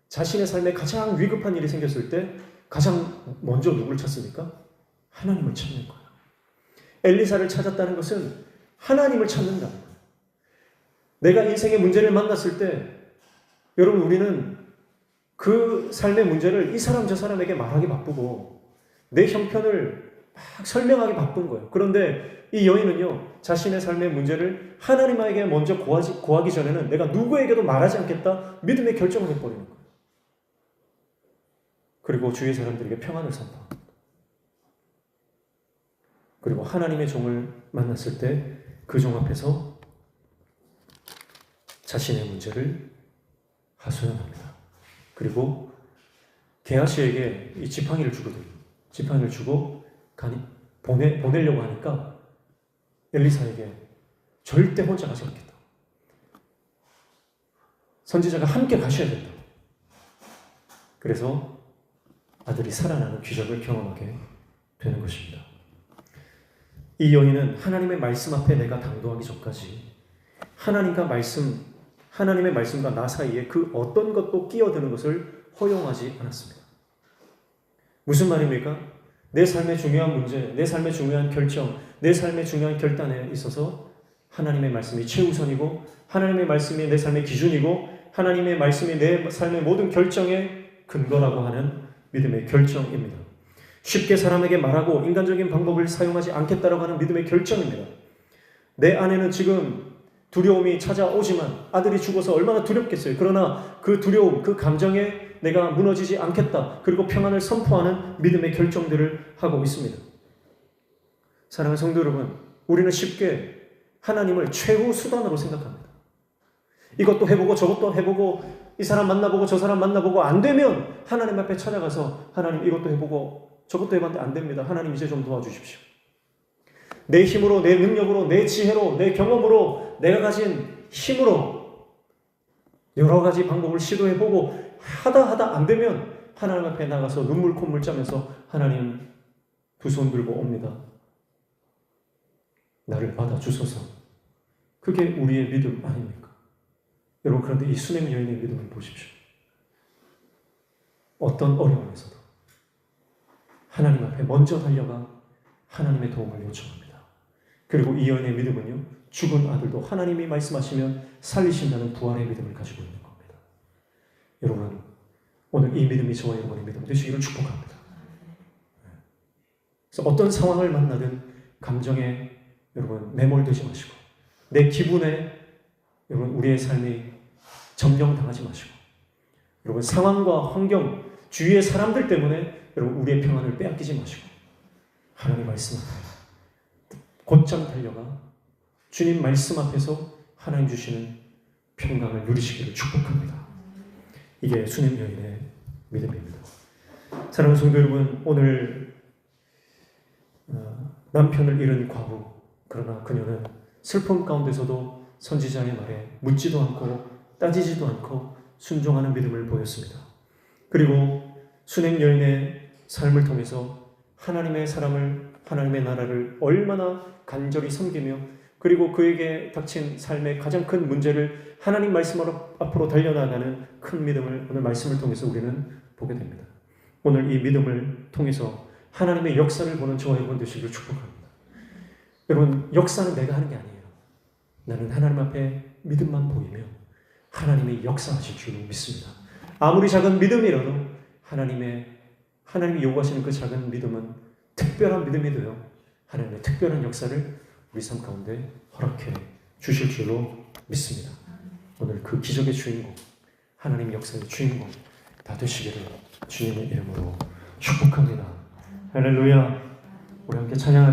자신의 삶에 가장 위급한 일이 생겼을 때 가장 먼저 누구를 찾습니까? 하나님을 찾는 거예요. 엘리사를 찾았다는 것은 하나님을 찾는다는 거예요. 내가 인생의 문제를 만났을 때 여러분, 우리는 그 삶의 문제를 이 사람 저 사람에게 말하기 바쁘고 내 형편을 막 설명하기 바쁜 거예요. 그런데 이 여인은요, 자신의 삶의 문제를 하나님에게 먼저 고하기 전에는 내가 누구에게도 말하지 않겠다 믿음의 결정을 해버리는 거예요. 그리고 주위의 사람들에게 평안을 선포합니다. 그리고 하나님의 종을 만났을 때 그 종 앞에서 자신의 문제를 하소연합니다. 그리고 게하시에게 이 지팡이를 주거든요. 지팡이를 주고 보내려고 하니까 엘리사에게 절대 혼자 가지 않겠다. 선지자가 함께 가셔야 된다. 그래서 아들이 살아나는 기적을 경험하게 되는 것입니다. 이 여인은 하나님의 말씀 앞에 내가 당도하기 전까지 하나님의 말씀과 나 사이에 그 어떤 것도 끼어드는 것을 허용하지 않았습니다. 무슨 말입니까? 내 삶의 중요한 문제, 내 삶의 중요한 결정, 내 삶의 중요한 결단에 있어서 하나님의 말씀이 최우선이고 하나님의 말씀이 내 삶의 기준이고 하나님의 말씀이 내 삶의 모든 결정의 근거라고 하는 믿음의 결정입니다. 쉽게 사람에게 말하고 인간적인 방법을 사용하지 않겠다라고 하는 믿음의 결정입니다. 내 안에는 지금 두려움이 찾아오지만 아들이 죽어서 얼마나 두렵겠어요. 그러나 그 두려움, 그 감정에 내가 무너지지 않겠다. 그리고 평안을 선포하는 믿음의 결정들을 하고 있습니다. 사랑하는 성도 여러분, 우리는 쉽게 하나님을 최후 수단으로 생각합니다. 이것도 해보고 저것도 해보고 이 사람 만나보고 저 사람 만나보고 안 되면 하나님 앞에 찾아가서 하나님 이것도 해보고 저것도 해봤는데 안 됩니다. 하나님 이제 좀 도와주십시오. 내 힘으로, 내 능력으로, 내 지혜로, 내 경험으로, 내가 가진 힘으로 여러 가지 방법을 시도해보고 하다 안 되면 하나님 앞에 나가서 눈물 콧물 짜면서 하나님 두 손 들고 옵니다. 나를 받아주소서. 그게 우리의 믿음 아닙니까? 여러분, 그런데 이 수넴 여인의 믿음을 보십시오. 어떤 어려움에서도 하나님 앞에 먼저 달려가 하나님의 도움을 요청합니다. 그리고 이 여인의 믿음은요, 죽은 아들도 하나님이 말씀하시면 살리신다는 부활의 믿음을 가지고 있는 겁니다. 여러분, 오늘 이 믿음이 저와 여러분의 믿음 되시기를 축복합니다. 그래서 어떤 상황을 만나든 감정에 여러분 매몰되지 마시고 내 기분에 여러분 우리의 삶이 점령당하지 마시고 여러분 상황과 환경, 주위의 사람들 때문에 여러분 우리의 평안을 빼앗기지 마시고 하나님 말씀 앞에 곧장 달려가 주님 말씀 앞에서 하나님 주시는 평강을 누리시기를 축복합니다. 이게 수넴 여인의 믿음입니다. 사랑하는 성도 여러분, 오늘 남편을 잃은 과부, 그러나 그녀는 슬픔 가운데서도 선지자의 말에 묻지도 않고 따지지도 않고 순종하는 믿음을 보였습니다. 그리고 수넴 여인의 삶을 통해서 하나님의 사람을, 하나님의 나라를 얼마나 간절히 섬기며 그리고 그에게 닥친 삶의 가장 큰 문제를 하나님 말씀 앞으로 달려나가는 큰 믿음을 오늘 말씀을 통해서 우리는 보게 됩니다. 오늘 이 믿음을 통해서 하나님의 역사를 보는 저와 여러분 되시기를 축복합니다. 여러분, 역사는 내가 하는 게 아니에요. 나는 하나님 앞에 믿음만 보이며 하나님이 역사하실 줄 믿습니다. 아무리 작은 믿음이라도 하나님이 요구하시는 그 작은 믿음은 특별한 믿음이 되어 하나님의 특별한 역사를 우리 삶 가운데 허락해 주실 줄로 믿습니다. 오늘 그 기적의 주인공, 하나님 역사의 주인공 다 되시기를 주님의 이름으로 축복합니다. 할렐루야. 우리 함께 찬양하겠습니다.